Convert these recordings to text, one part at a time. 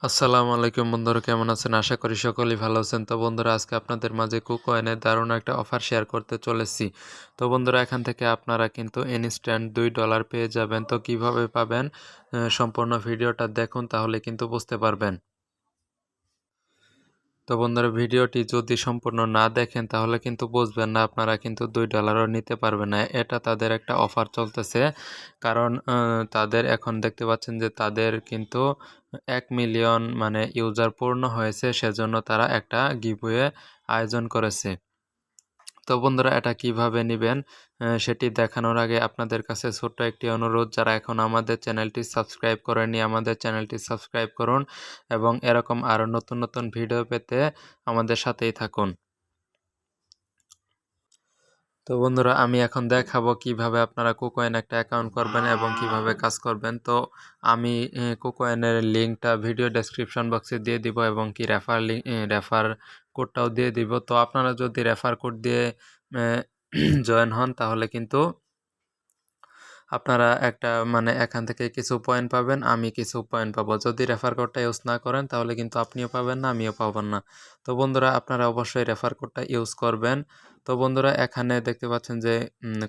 আসসালামু আলাইকুম বন্ধুরা, কেমন আছেন? আশা করি সকলেই ভালো আছেন। তো বন্ধুরা, আজকে আপনাদের মাঝে কুকয়েনের দারুণ একটা অফার শেয়ার করতে চলেছি। তো বন্ধুরা, এখান থেকে আপনারা কিন্তু ইনস্ট্যান্ট $2 পেয়ে যাবেন। তো কিভাবে পাবেন সম্পূর্ণ ভিডিওটা দেখুন, তাহলে কিন্তু বুঝতে পারবেন। তো বন্ধুরা, ভিডিওটি যদি সম্পূর্ণ না দেখেন তাহলে কিন্তু বুঝবেন না, আপনারা কিন্তু $2ও নিতে পারবেন না। এটা তাদের একটা অফার চলতেছে, কারণ তাদের এখন দেখতে পাচ্ছেন যে তাদের কিন্তু 1 মিলিয়ন মানে ইউজার পূর্ণ হয়েছে, সেজন্য তারা একটা গিভওয়ে আয়োজন করেছে। তো বন্ধুরা, এটা কিভাবে নিবেন সেটি দেখানোর আগে আপনাদের কাছে ছোট্ট একটি অনুরোধ, যারা এখন আমাদের চ্যানেলটি সাবস্ক্রাইব করেননি আমাদের চ্যানেলটি সাবস্ক্রাইব করুন এবং এরকম আরও নতুন নতুন ভিডিও পেতে আমাদের সাথেই থাকুন। তো বন্ধুরা, আমি এখন দেখাবো কিভাবে আপনারা কুকয়েন একটা অ্যাকাউন্ট করবেন এবং কিভাবে কাজ করবেন। তো আমি কুকয়েনের লিঙ্কটা ভিডিও ডেসক্রিপশন বক্সে দিয়ে দিব এবং কি রেফার কোডটাও দিয়ে দিব। তো আপনারা যদি রেফার কোড দিয়ে জয়েন হন তাহলে কিন্তু আপনারা একটা মানে এখান থেকে কিছু পয়েন্ট পাবেন, আমি কিছু পয়েন্ট পাবো। যদি রেফার কোডটা ইউজ না করেন তাহলে কিন্তু আপনিও পাবেন না, আমিও পাবেন না। তো বন্ধুরা, আপনারা অবশ্যই রেফার কোডটা ইউজ করবেন। তো বন্ধুরা, এখানে দেখতে পাচ্ছেন যে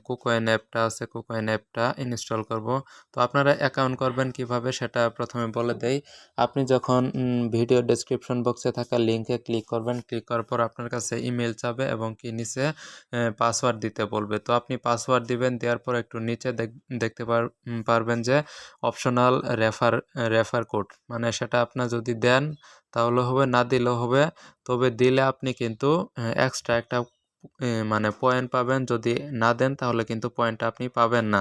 কুকয়েন অ্যাপটা আছে, কুকয়েন অ্যাপটা ইনস্টল করব। তো আপনারা অ্যাকাউন্ট করবেন কিভাবে সেটা প্রথমে বলে দেই। আপনি যখন ভিডিও ডেসক্রিপশন বক্সে থাকা লিঙ্কে ক্লিক করবেন, ক্লিক করার পর আপনার কাছে ইমেল চাবে এবং কি নিচে পাসওয়ার্ড দিতে বলবে। তো আপনি পাসওয়ার্ড দিবেন, দেওয়ার পর একটু নিচে দেখতে পারবেন যে অপশনাল রেফার কোড, মানে সেটা আপনার যদি দেন তাহলে হবে, না দিলেও হবে। তবে দিলে আপনি কিন্তু এক্সট্রা একটা মানে পয়েন্ট পাবেন, যদি না দেন তাহলে কিন্তু পয়েন্টটা আপনি পাবেন না।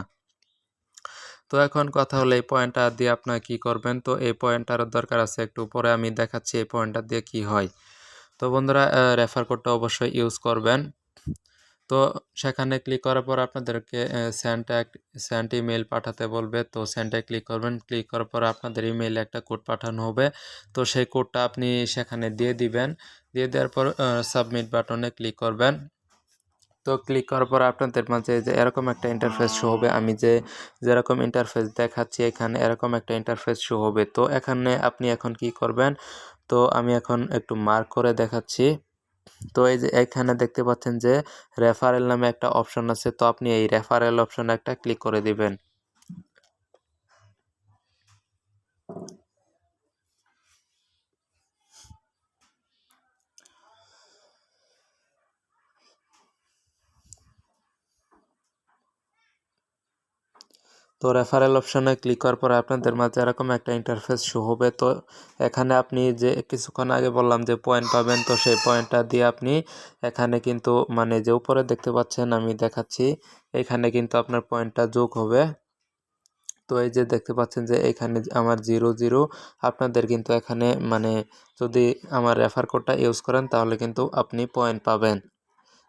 তো এখন কথা হলো এই পয়েন্টটা দিয়ে আপনার কি করবেন। তো এই পয়েন্টটারও দরকার আছে, একটু পরে আমি দেখাচ্ছি এই পয়েন্টটা দিয়ে কি হয়। তো বন্ধুরা, রেফার কোডটা অবশ্যই ইউজ করবেন। তো সেখানে ক্লিক করার পর আপনাদেরকে সেন্ড ইমেইল পাঠাতে বলবে। তো সেন্ডে ক্লিক করবেন, ক্লিক করার পর আপনাদের ইমেইলে একটা কোড পাঠানো হবে। তো সেই কোডটা আপনি সেখানে দিয়ে দিবেন। দিয়ে দেওয়ার পর সাবমিট বাটনে ক্লিক করবেন। তো ক্লিক করার পর আপনাদের মাঝে যে এরকম একটা ইন্টারফেস শো হবে, আমি যেরকম ইন্টারফেস দেখাচ্ছি এখানে এরকম একটা ইন্টারফেস শো হবে। তো এখানে আপনি এখন কি করবেন, তো আমি এখন একটু মার্ক করে দেখাচ্ছি। তো এই যে এখানে দেখতে পাচ্ছেন যে রেফারেল নামে একটা অপশন আছে, তো আপনি এই রেফারেল অপশনে একটা ক্লিক করে দিবেন। তো রেফারেল অপশনে ক্লিক করার পরে আপনাদের মাঝে এরকম একটা ইন্টারফেস শো হবে। তো এখানে আপনি যে কিছুক্ষণ আগে বললাম যে পয়েন্ট পাবেন, তো সেই পয়েন্টটা দিয়ে আপনি এখানে কিন্তু মানে যে উপরে দেখতে পাচ্ছেন আমি দেখাচ্ছি, এখানে কিন্তু আপনার পয়েন্টটা যোগ হবে। তো এই যে দেখতে পাচ্ছেন যে এখানে আমার 0 আপনাদের কিন্তু এখানে মানে যদি আমার রেফার কোডটা ইউজ করেন তাহলে কিন্তু আপনি পয়েন্ট পাবেন।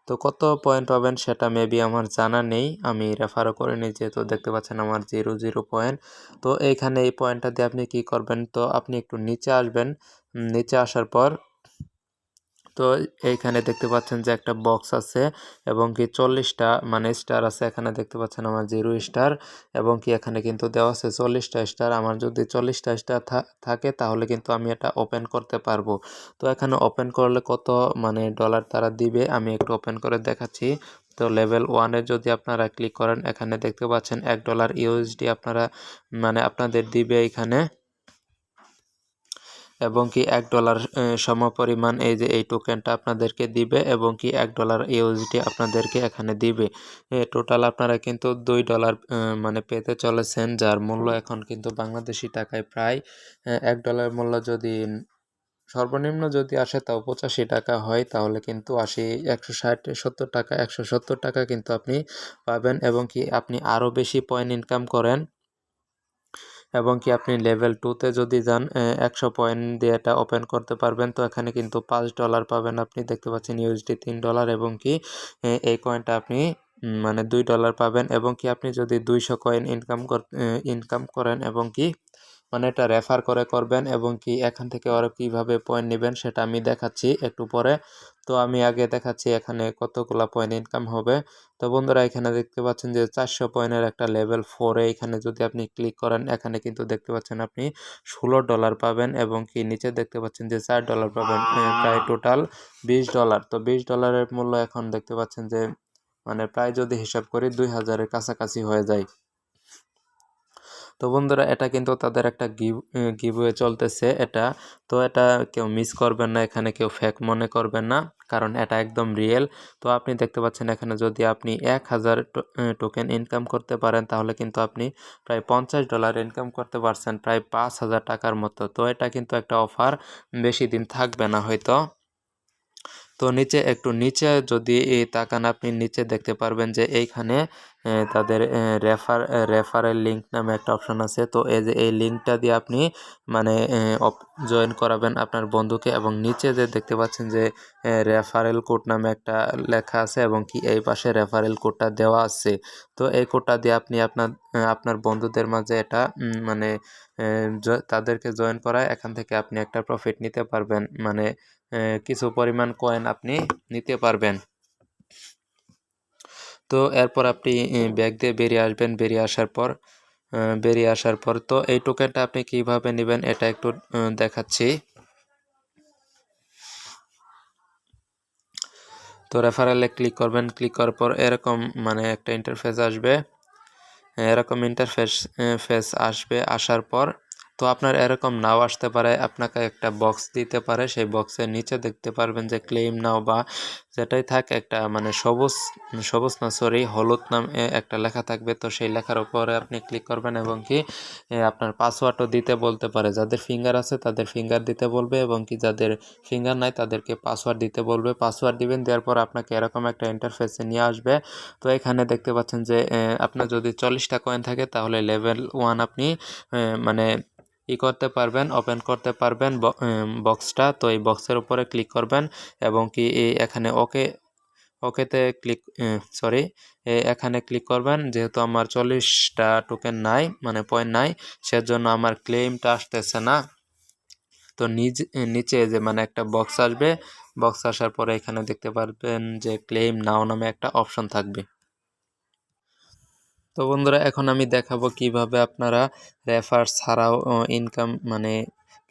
তো কত পয়েন্ট পাবেন সেটা মেবি আমার জানা নেই, আমি রেফারও করিনি, যেহেতু দেখতে পাচ্ছেন আমার 0 পয়েন্ট। তো এইখানে এই পয়েন্টটা দিয়ে আপনি কি করবেন, তো আপনি একটু নিচে আসবেন। নিচে আসার পর তো এইখানে দেখতে পাচ্ছেন যে একটা বক্স আছে এবং কি 40টা মানে স্টার আছে, এখানে দেখতে পাচ্ছেন আমার 0 স্টার এবং কি এখানে কিন্তু দেওয়া আছে 40টা স্টার। আমার যদি 40টা স্টার থাকে তাহলে কিন্তু আমি এটা ওপেন করতে পারবো। তো এখানে ওপেন করলে কত মানে ডলার তারা দিবে আমি একটু ওপেন করে দেখাচ্ছি। তো লেভেল 1-এ যদি আপনারা ক্লিক করেন, এখানে দেখতে পাচ্ছেন $1 আপনারা মানে আপনাদের দিবে এখানে, এবং কি $1 সমপরিমাণ এই যে এই টোকেনটা আপনাদেরকে দিবে এবং কি $1 আপনাদেরকে এখানে দিবে। টোটাল আপনারা কিন্তু $2 মানে পেতে চলেছেন, যার মূল্য এখন কিন্তু বাংলাদেশি টাকায় প্রায় $1 মূল্য যদি সর্বনিম্ন যদি আসে তাও ৳85 হয়, তাহলে কিন্তু 160-170 টাকা 170 টাকা কিন্তু আপনি পাবেন। এবং কি আপনি আরও বেশি পয়েন্ট ইনকাম করেন এবং কি আপনি লেভেল 2-তে যদি যান 100 পয়েন্ট দিয়ে এটা ওপেন করতে পারবেন। তো এখানে কিন্তু $5 পাবেন, আপনি দেখতে পাচ্ছেন ইউএসডি $3 এবং কি এই কয়েনটা আপনি মানে $2 পাবেন। এবং কি আপনি যদি 200 কয়েন ইনকাম করেন এবং কি মানে এটা রেফার করে করবেন এবং কি এখান থেকে আরও কীভাবে পয়েন্ট নেবেন সেটা আমি দেখাচ্ছি একটু পরে। তো আমি আগে দেখাচ্ছি এখানে কতগুলা পয়েন্ট ইনকাম হবে। তো বন্ধুরা এখানে দেখতে পাচ্ছেন যে 400 পয়েন্টের একটা লেভেল 4-এ এখানে যদি আপনি ক্লিক করেন, এখানে কিন্তু দেখতে পাচ্ছেন আপনি $16 পাবেন এবং কি নিচে দেখতে পাচ্ছেন যে $4 পাবেন, প্রায় টোটাল $20। তো $20-এর মূল্য এখন দেখতে পাচ্ছেন যে মানে প্রায় যদি হিসাব করি 2000-এর কাছাকাছি হয়ে যায়। তো বন্ধুরা এটা কিন্তু তাদের একটা গিভওয়ে চলতেছে এটা। তো এটা কেউ মিস করবেন না, এখানে কেউ ফেক মনে করবেন না, কারণ এটা একদম রিয়েল। তো আপনি দেখতে পাচ্ছেন এখানে যদি আপনি 1000 টোকেন ইনকাম করতে পারেন তাহলে কিন্তু আপনি প্রায় $50 ইনকাম করতে পারছেন, প্রায় 5000 টাকার মতো। তো এটা কিন্তু একটা অফার, বেশি দিন থাকবে না হয়তো। তো একটু নিচে যদি তাকান আপনি নিচে দেখতে পারবেন যে এইখানে তাদের রেফারেল লিঙ্ক নামে একটা অপশন আছে। তো এই যে এই লিঙ্কটা দিয়ে আপনি মানে জয়েন করাবেন আপনার বন্ধুকে, এবং নিচে যে দেখতে পাচ্ছেন যে রেফারেল কোড নামে একটা লেখা আছে এবং কি এই পাশে রেফারেল কোডটা দেওয়া আছে। তো এই কোডটা দিয়ে আপনি আপনার বন্ধুদের মাঝে এটা মানে তাদেরকে জয়েন করায় এখান থেকে আপনি একটা প্রফিট নিতে পারবেন, মানে কিছু পরিমাণ কয়েন আপনি নিতে পারবেন। তো এরপর আপনি ব্যাগ দিয়ে বেরিয়ে আসবেন। বেরিয়ে আসার পর তো এই টোকেনটা আপনি কিভাবে নেবেন এটা একটু দেখাচ্ছি। তো রেফারেলে ক্লিক করবেন, ক্লিক করার পর এরকম মানে একটা ইন্টারফেস আসবে। আসার পর তো আপনার এরকম নাও আসতে পারে, আপনাকে একটা বক্স দিতে পারে। সেই বক্সের নিচে দেখতে পারবেন যে ক্লেম নাও বা যেটাই থাক একটা মানে সবুজ না সরি হলুদ নাম একটা লেখা থাকবে। তো সেই লেখার উপরে আপনি ক্লিক করবেন এবং কি আপনার পাসওয়ার্ডও দিতে বলতে পারে। যাদের ফিঙ্গার আছে তাদের ফিঙ্গার দিতে বলবে এবং কি যাদের ফিঙ্গার নাই তাদেরকে পাসওয়ার্ড দিতে বলবে। পাসওয়ার্ড দিবেন, দেওয়ার পর আপনাকে এরকম একটা ইন্টারফেসে নিয়ে আসবে। তো এখানে দেখতে পাচ্ছেন যে আপনার যদি 40টা কয়েন থাকে তাহলে লেভেল 1 আপনি মানে করতে পারবেন, ওপেন করতে পারবেন বক্সটা। তো এই বক্সের উপরে ক্লিক করবেন এবং কি এখানে ওকেতে ক্লিক এখানে ক্লিক করবেন। যেহেতু আমার 40টা টোকেন নাই মানে পয়েন্ট নাই, সেজন্য আমার ক্লেমটা আসতেছে না। তো নিচে যে মানে একটা বক্স আসবে, বক্স আসার পরে এখানে দেখতে পারবেন যে ক্লেম নাও নামে একটা অপশন থাকবে। তো বন্ধুরা এখন আমি দেখাবো কিভাবে আপনারা রেফার ছাড়াও ইনকাম মানে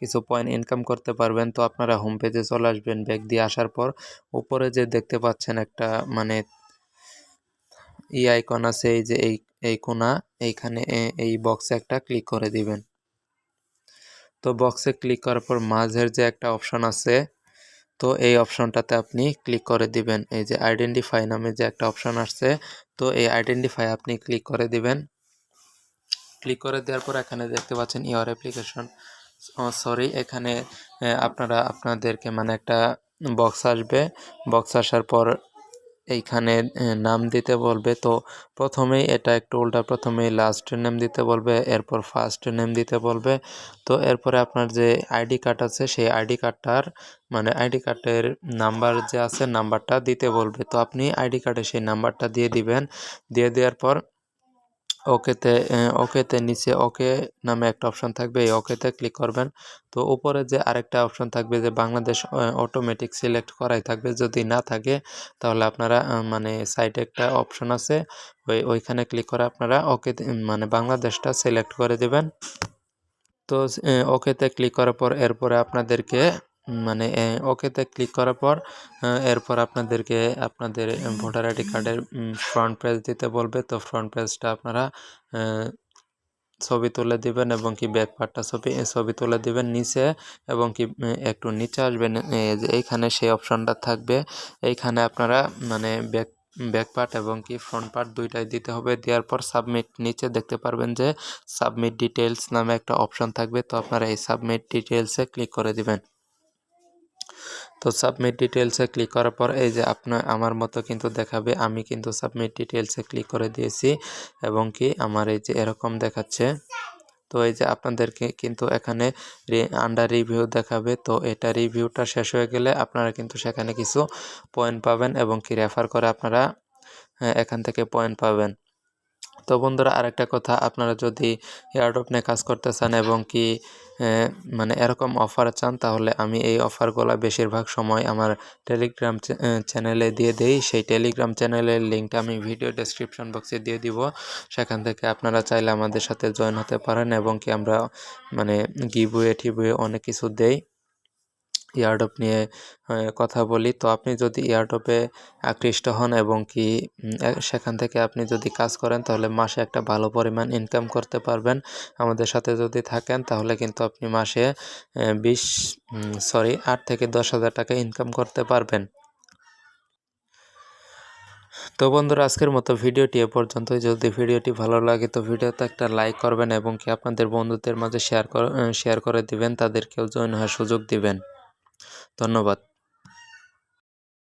কিছু পয়েন্ট ইনকাম করতে পারবেন। তো আপনারা হোম পেজে চলে আসবেন, ব্যাক দিয়ে আসার পর উপরে যে দেখতে পাচ্ছেন একটা মানে আইকন আছে, এই যে এই কোণা, এইখানে এই বক্সে একটা ক্লিক করে দিবেন। তো বক্সে ক্লিক করার পর মাঝের যে একটা অপশন আছে, তো এই অপশনটাতে আপনি ক্লিক করে দিবেন। এই যে আইডেন্টিফাই নামে যে একটা অপশন আসছে, তো এই আইডেন্টিফাই আপনি ক্লিক করে দিবেন। ক্লিক করে দেওয়ার পর এখানে দেখতে পাচ্ছেন ইওর অ্যাপ্লিকেশন এখানে আপনাদেরকে মানে একটা বক্স আসবে। বক্স আসার পর এইখানে নাম দিতে বলবে। তো প্রথমেই এটা একটু উল্টা, প্রথমেই লাস্টের নেম দিতে বলবে, এরপর ফার্স্টের নেম দিতে বলবে। তো এরপরে আপনার যে আইডি কার্ড আছে সেই আইডি কার্ডটার মানে আইডি কার্ডের নাম্বার যে আছে নাম্বারটা দিতে বলবে। তো আপনি আইডি কার্ডে সেই নাম্বারটা দিয়ে দিবেন। দিয়ে দেওয়ার পর ওকেতে নিচে ওকে নামে একটা অপশন থাকবে, এই ওকেতে ক্লিক করবেন। তো উপরে যে আরেকটা অপশন থাকবে যে বাংলাদেশ অটোমেটিক সিলেক্ট করাই থাকবে, যদি না থাকে তাহলে আপনারা মানে সাইডে একটা অপশন আছে, ওইখানে ক্লিক করে আপনারা ওকে মানে বাংলাদেশটা সিলেক্ট করে দেবেন। তো ওকেতে ক্লিক করার পর এরপরে আপনাদেরকে মানে ওকেতে ক্লিক করার পর এরপর আপনাদেরকে আপনাদের ভোটার আইডি কার্ডের ফ্রন্ট পেজ দিতে বলবে। তো ফ্রন্ট পেজটা আপনারা ছবি তুলে দিবেন এবং কি ব্যাক পার্টটা ছবি তুলে দিবেন নিচে, এবং কি একটু নিচে আসবেন, এইখানে সেই অপশনটা থাকবে। এইখানে আপনারা মানে ব্যাক পার্ট এবং কি ফ্রন্ট পার্ট দুইটাই দিতে হবে। দেওয়ার পর সাবমিট, নিচে দেখতে পারবেন যে সাবমিট ডিটেলস নামে একটা অপশন থাকবে। তো আপনারা এই সাবমিট ডিটেলসে ক্লিক করে দিবেন। তো সাবমিট ডিটেলসে ক্লিক করার পর এই যে আমার মতো কিন্তু দেখাবে। আমি কিন্তু সাবমিট ডিটেলসে ক্লিক করে দিয়েছি এবং কি আমার এই যে এরকম দেখাচ্ছে। তো এই যে আপনাদেরকে কিন্তু এখানে আন্ডার রিভিউ দেখাবে। তো এটা রিভিউটা শেষ হয়ে গেলে আপনারা কিন্তু সেখানে কিছু পয়েন্ট পাবেন এবং কি রেফার করে আপনারা এখান থেকে পয়েন্ট পাবেন। তো বন্ধুরা আরেকটা কথা, আপনারা যদি এয়ারড্রপ নিয়ে কাজ করতে চান এবং কি মানে এরকম অফার চান, তাহলে আমি এই অফারগুলো বেশিরভাগ সময় আমার টেলিগ্রাম চ্যানেলে দিয়ে দেই। সেই টেলিগ্রাম চ্যানেলের লিঙ্কটা আমি ভিডিও ডেসক্রিপশন বক্সে দিয়ে দিব। সেখান থেকে আপনারা চাইলে আমাদের সাথে জয়েন হতে পারেন, এবং কি আমরা মানে গিভওয়ে টিভওয়ে অনেক কিছু দেই, ইয়ারড্রপ নিয়ে কথা বলি। তো আপনি যদি ইয়ারড্রপে আকৃষ্ট হন এবং কি সেখান থেকে আপনি যদি কাজ করেন, তাহলে মাসে একটা ভালো পরিমাণ ইনকাম করতে পারবেন। আমাদের সাথে যদি থাকেন তাহলে কিন্তু আপনি মাসে 8 থেকে 10,000 টাকা ইনকাম করতে পারবেন। তো বন্ধুরা, আজকের মতো ভিডিওটি এ পর্যন্তই। যদি ভিডিওটি ভালো লাগে তো ভিডিওতে একটা লাইক করবেন, এবং কি আপনাদের বন্ধুদের মাঝে শেয়ার করে দিবেন, তাদেরকেও জয়েন হওয়ার সুযোগ দিবেন। ধন্যবাদ।